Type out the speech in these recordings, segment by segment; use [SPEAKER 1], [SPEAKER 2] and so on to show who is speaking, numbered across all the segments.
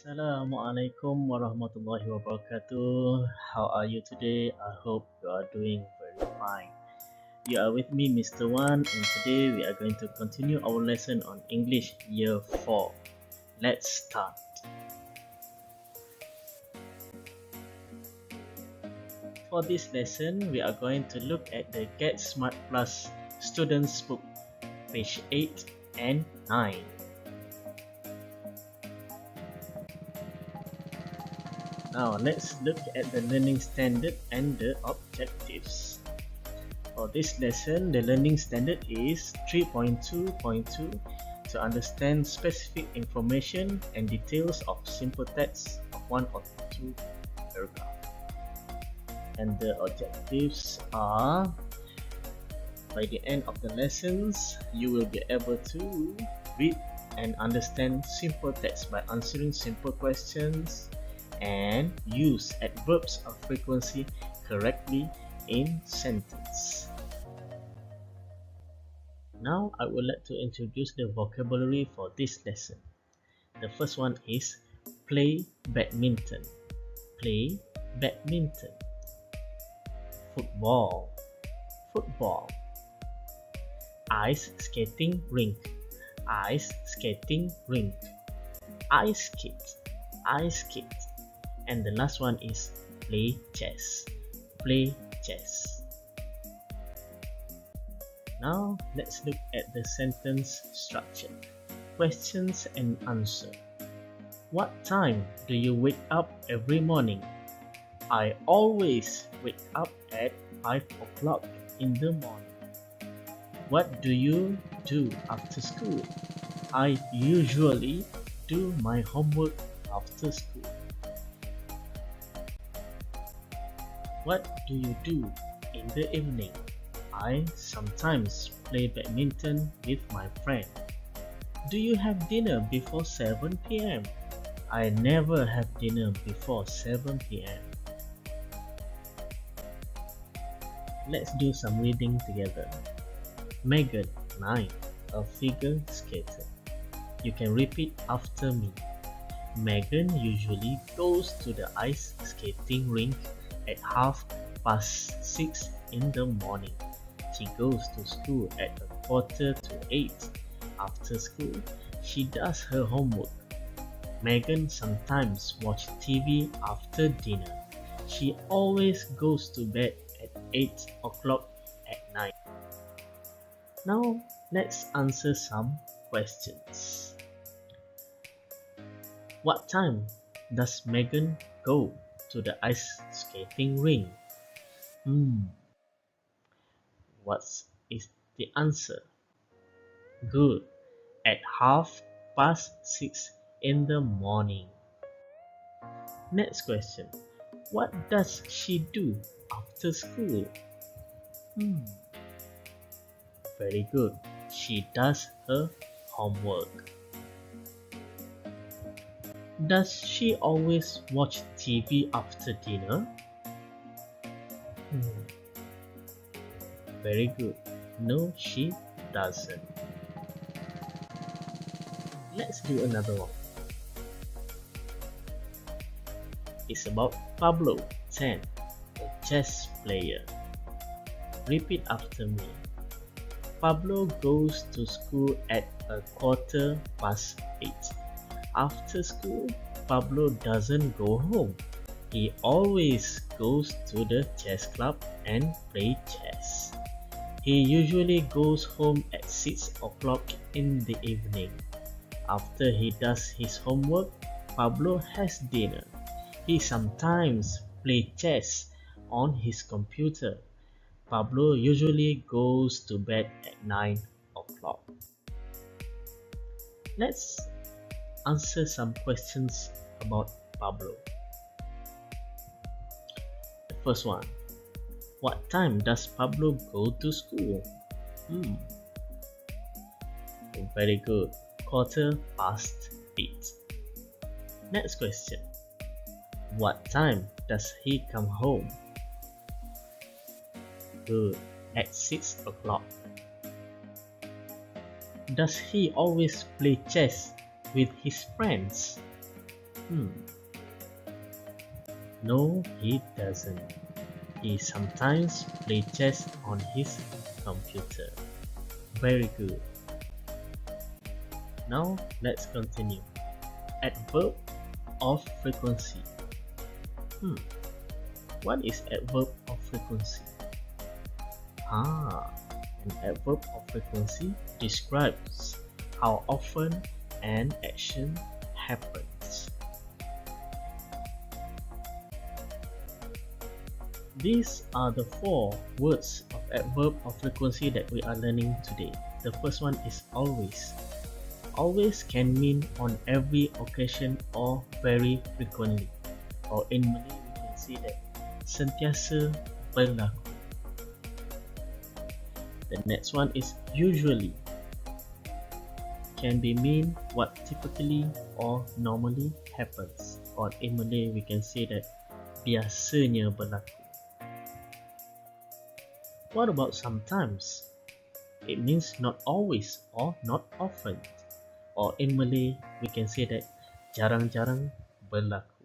[SPEAKER 1] Assalamualaikum warahmatullahi wabarakatuh. How are you today? I hope you are doing very fine. You are with me, Mr. Wan, and today we are going to continue our lesson on English Year 4. Let's start. For this lesson, we are going to look at the Get Smart Plus Students Book, page 8 and 9. Now let's look at the learning standard and the objectives. For this lesson, the learning standard is 3.2.2 to understand specific information and details of simple text of one or two paragraphs. And the objectives are, by the end of the lessons, you will be able to read and understand simple text by answering simple questions and use adverbs of frequency correctly in sentence. Now I would like to introduce the vocabulary for this lesson. The first one is play badminton. Play badminton. Football. Football. Ice skating rink. Ice skating rink. Ice skate. Ice skate. And the last one is play chess. Play chess. Now let's look at the sentence structure. Questions and answer. What time do you wake up every morning? I always wake up at 5 o'clock in the morning. What do you do after school? I usually do my homework after school. What do you do in the evening? I sometimes play badminton with my friend. Do you have dinner before 7 p.m.? I never have dinner before 7 p.m. Let's do some reading together. Megan, 9, a figure skater. You can repeat after me. Megan usually goes to the ice skating rink at 6:30 in the morning. She goes to school at 7:45. After school, she does her homework. Megan sometimes watches TV after dinner. She always goes to bed at 8 o'clock at night. Now, let's answer some questions. What time does Megan go to the ice skating rink? What is the answer? Good. At 6:30 in the morning. Next question. What does she do after school? Very good. She does her homework. Does she always watch TV after dinner? Very good. No, she doesn't. Let's do another one. It's about Pablo, 10, a chess player. Repeat after me. Pablo goes to school at 8:15. After school, Pablo doesn't go home. He always goes to the chess club and play chess. He usually goes home at 6 o'clock in the evening. After he does his homework, Pablo has dinner. He sometimes plays chess on his computer. Pablo usually goes to bed at 9 o'clock. Let's answer some questions about Pablo. The first one. What time does Pablo go to school? Very good. 8:15. Next question. What time does he come home? Good. At 6 o'clock. Does he always play chess with his friends? Hmm. No, he doesn't. He sometimes plays chess on his computer. Very good. Now let's continue. Adverb of frequency. Hmm. What is adverb of frequency? An adverb of frequency describes how often an action happens. These are the 4 words of adverb of frequency that we are learning today. The first one is always. Always can mean on every occasion or very frequently. Or in Malay we can say that sentiasa berlaku. The next one is usually. Can be mean what typically or normally happens. Or in Malay we can say that biasanya berlaku. What about sometimes? It means not always or not often. Or in Malay, we can say that jarang-jarang berlaku.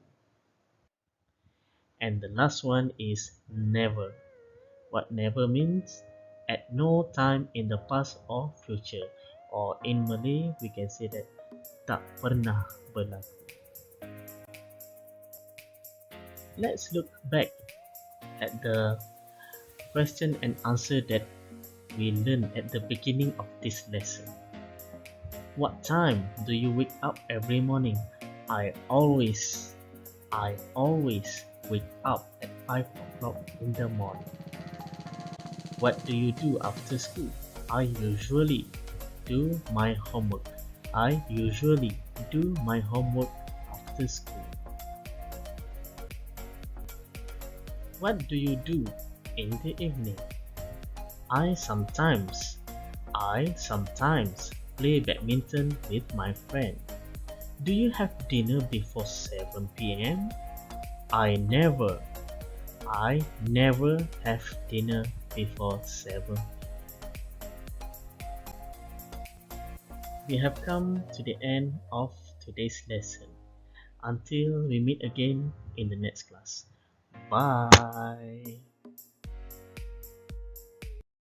[SPEAKER 1] And the last one is never. What never means? At no time in the past or future. Or in Malay, we can say that tak pernah berlaku. Let's look back at the question and answer that we learned at the beginning of this lesson. What time do you wake up every morning? I always wake up at 5 o'clock in the morning. What do you do after school? I usually do my homework. I usually do my homework after school. What do you do in the evening? I sometimes play badminton with my friend. Do you have dinner before 7 p.m.? I never have dinner before 7 p.m. We have come to the end of today's lesson. Until we meet again in the next class. Bye.